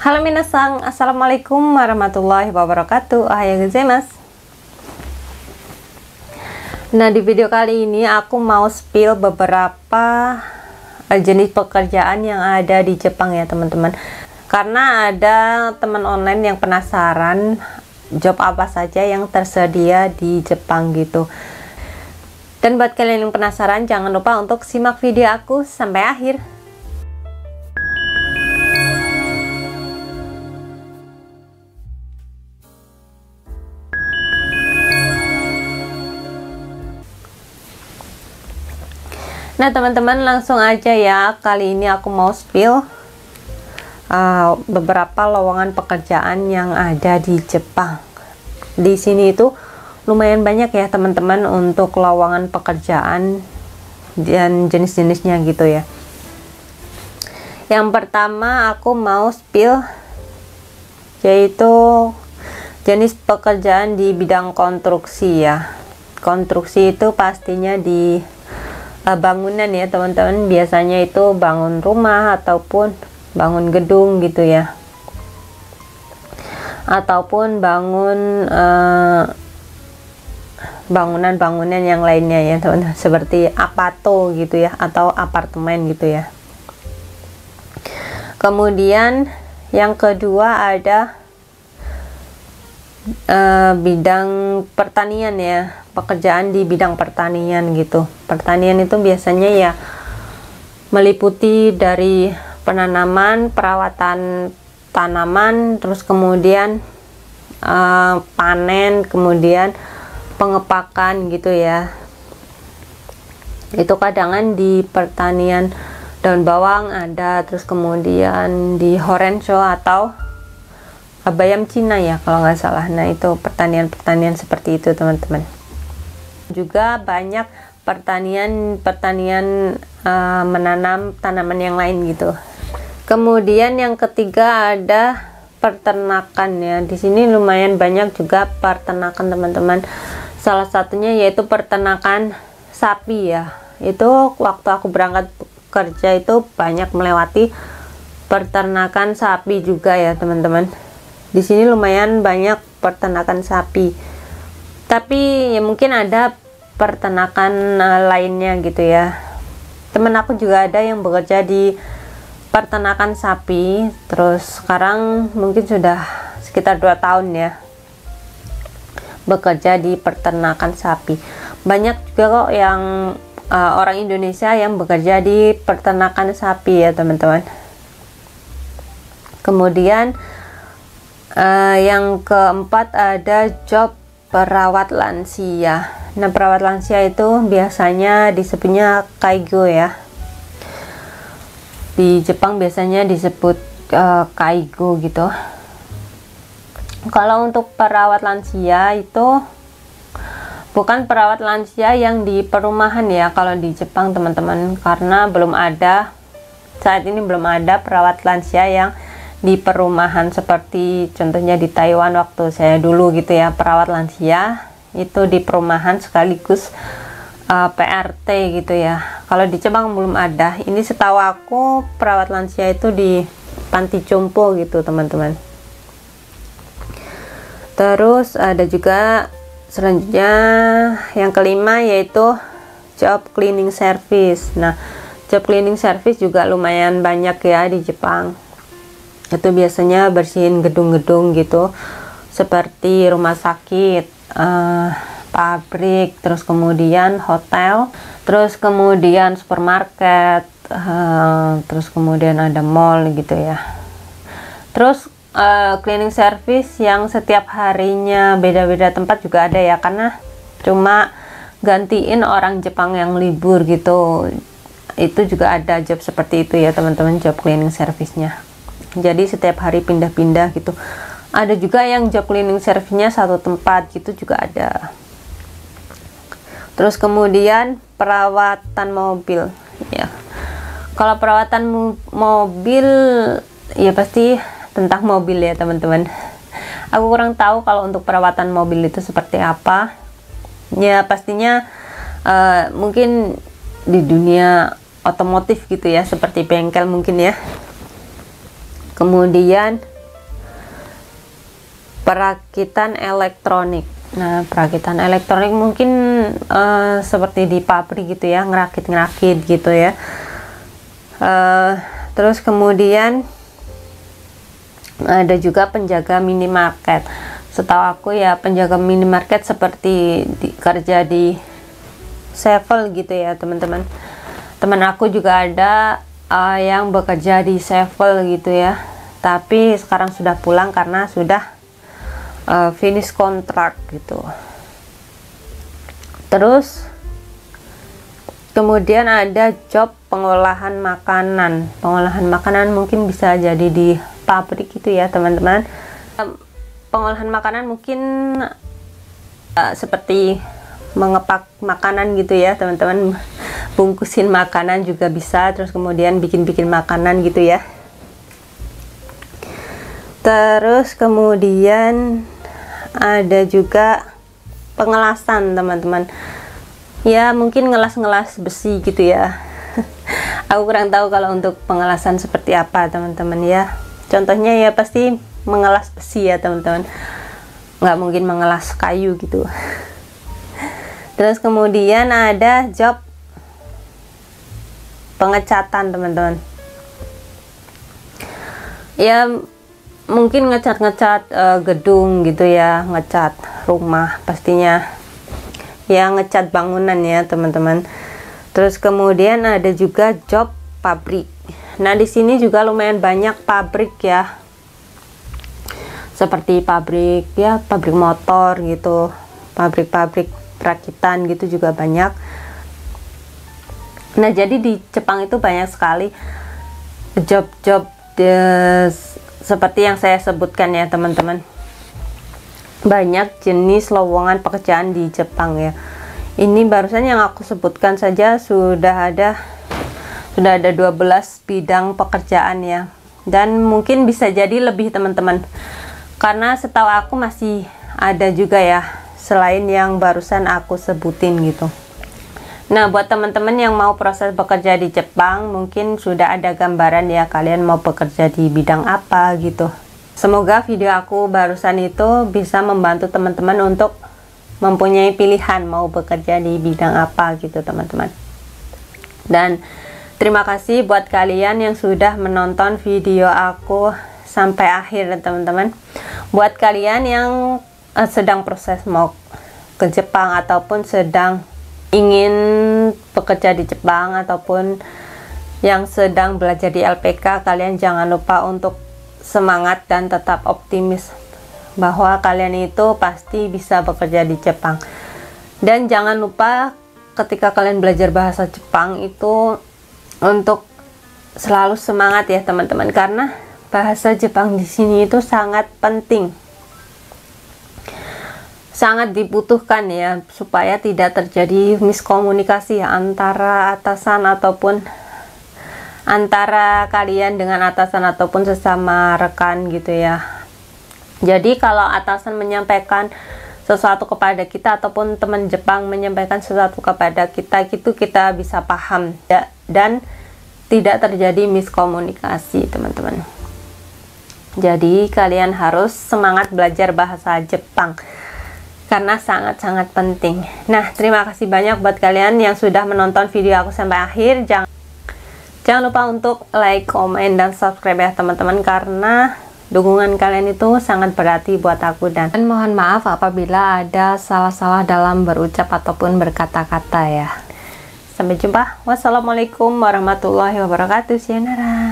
Halo minasang, assalamualaikum warahmatullahi wabarakatuh. Ohayou gozaimasu. Nah, di video kali ini aku mau spill beberapa jenis pekerjaan yang ada di Jepang ya teman-teman. Karena ada teman online yang penasaran job apa saja yang tersedia di Jepang gitu. Dan buat kalian yang penasaran, jangan lupa untuk simak video aku sampai akhir. Nah teman-teman, langsung aja ya. Kali ini aku mau spill beberapa lowongan pekerjaan yang ada di Jepang. Di sini itu lumayan banyak ya teman-teman untuk lowongan pekerjaan dan jenis-jenisnya gitu ya. Yang pertama aku mau spill yaitu jenis pekerjaan di bidang konstruksi ya. Konstruksi itu pastinya di bangunan ya teman-teman, biasanya itu bangun rumah ataupun bangun gedung gitu ya, ataupun bangun bangunan-bangunan yang lainnya ya teman-teman, seperti apato gitu ya, atau apartemen gitu ya. Kemudian yang kedua ada bidang pertanian ya, pekerjaan di bidang pertanian gitu. Pertanian itu biasanya ya meliputi dari penanaman, perawatan tanaman, terus kemudian panen, kemudian pengepakan gitu ya. Itu kadang di pertanian daun bawang ada, terus kemudian di Horensho atau bayam Cina ya kalau nggak salah. Nah itu pertanian seperti itu teman-teman. Juga banyak pertanian menanam tanaman yang lain gitu. Kemudian yang ketiga ada peternakan ya. Di sini lumayan banyak juga peternakan teman-teman. Salah satunya yaitu peternakan sapi ya. Itu waktu aku berangkat kerja itu banyak melewati peternakan sapi juga ya teman-teman. Di sini lumayan banyak peternakan sapi. Tapi ya mungkin ada peternakan lainnya gitu ya. Temen aku juga ada yang bekerja di peternakan sapi. Terus sekarang mungkin sudah sekitar 2 tahun ya bekerja di peternakan sapi. Banyak juga kok yang orang Indonesia yang bekerja di peternakan sapi ya teman-teman. Kemudian yang keempat ada job perawat lansia. Nah perawat lansia itu biasanya disebutnya kaigo ya. Di Jepang biasanya disebut kaigo gitu. Kalau untuk perawat lansia itu bukan perawat lansia yang di perumahan ya kalau di Jepang teman-teman, karena belum ada, saat ini belum ada perawat lansia yang di perumahan seperti contohnya di Taiwan waktu saya dulu gitu ya. Perawat lansia itu di perumahan sekaligus PRT gitu ya. Kalau di Jepang belum ada. Ini setahu aku perawat lansia itu di panti jompo gitu teman-teman. Terus ada juga selanjutnya yang kelima yaitu job cleaning service. Nah job cleaning service juga lumayan banyak ya di Jepang. Itu biasanya bersihin gedung-gedung gitu, seperti rumah sakit, pabrik, terus kemudian hotel, terus kemudian supermarket, terus kemudian ada mall gitu ya. Terus cleaning service yang setiap harinya beda-beda tempat juga ada ya, karena cuma gantiin orang Jepang yang libur gitu. Itu juga ada job seperti itu ya teman-teman, job cleaning service-nya. Jadi setiap hari pindah-pindah gitu. Ada juga yang job cleaning service-nya satu tempat gitu juga ada. Terus kemudian perawatan mobil ya. Kalau perawatan mobil ya pasti tentang mobil ya teman-teman. Aku kurang tahu kalau untuk perawatan mobil itu seperti apa. Ya pastinya mungkin di dunia otomotif gitu ya, seperti bengkel mungkin ya. Kemudian perakitan elektronik. Nah, perakitan elektronik mungkin seperti di pabrik gitu ya, ngerakit gitu ya. Terus kemudian ada juga penjaga minimarket. Setahu aku ya, penjaga minimarket seperti kerja di Sevel gitu ya teman-teman. Teman aku juga ada yang bekerja di Sevel gitu ya, tapi sekarang sudah pulang karena sudah finish kontrak gitu. Terus kemudian ada job pengolahan makanan. Pengolahan makanan mungkin bisa jadi di pabrik gitu ya teman-teman. Pengolahan makanan mungkin seperti mengepak makanan gitu ya teman-teman, bungkusin makanan juga bisa, terus kemudian bikin makanan gitu ya. Terus kemudian ada juga pengelasan teman-teman ya, mungkin ngelas besi gitu ya. Aku kurang tahu kalau untuk pengelasan seperti apa teman-teman ya. Contohnya ya pasti mengelas besi ya teman-teman, nggak mungkin mengelas kayu gitu. Terus kemudian ada job pengecatan teman-teman ya, mungkin ngecat gedung gitu ya, ngecat rumah pastinya ya, ngecat bangunan ya teman-teman. Terus kemudian ada juga job pabrik. Nah, di sini juga lumayan banyak pabrik ya, seperti pabrik ya, pabrik motor gitu, pabrik perakitan gitu juga banyak. Nah, jadi di Jepang itu banyak sekali job-job seperti yang saya sebutkan ya teman-teman. Banyak jenis lowongan pekerjaan di Jepang ya. Ini barusan yang aku sebutkan saja sudah ada 12 bidang pekerjaan ya, dan mungkin bisa jadi lebih teman-teman, karena setahu aku masih ada juga ya selain yang barusan aku sebutin gitu. Nah, buat teman-teman yang mau proses bekerja di Jepang, mungkin sudah ada gambaran ya kalian mau bekerja di bidang apa gitu. Semoga video aku barusan itu bisa membantu teman-teman untuk mempunyai pilihan mau bekerja di bidang apa gitu teman-teman. Dan terima kasih buat kalian yang sudah menonton video aku sampai akhir teman-teman. Buat kalian yang sedang proses mau ke Jepang ataupun sedang ingin bekerja di Jepang ataupun yang sedang belajar di LPK, kalian jangan lupa untuk semangat dan tetap optimis bahwa kalian itu pasti bisa bekerja di Jepang. Dan jangan lupa ketika kalian belajar bahasa Jepang itu untuk selalu semangat ya teman-teman, karena bahasa Jepang di sini itu sangat penting, sangat dibutuhkan ya, supaya tidak terjadi miskomunikasi ya, antara atasan ataupun antara kalian dengan atasan ataupun sesama rekan gitu ya. Jadi kalau atasan menyampaikan sesuatu kepada kita ataupun teman Jepang menyampaikan sesuatu kepada kita gitu, kita bisa paham ya, dan tidak terjadi miskomunikasi teman-teman. Jadi kalian harus semangat belajar bahasa Jepang karena sangat-sangat penting. Nah, terima kasih banyak buat kalian yang sudah menonton video aku sampai akhir. Jangan lupa untuk like, komen, dan subscribe ya teman-teman, karena dukungan kalian itu sangat berarti buat aku. Dan mohon maaf apabila ada salah-salah dalam berucap ataupun berkata-kata ya. Sampai jumpa. Wassalamualaikum warahmatullahi wabarakatuh. Sayonara.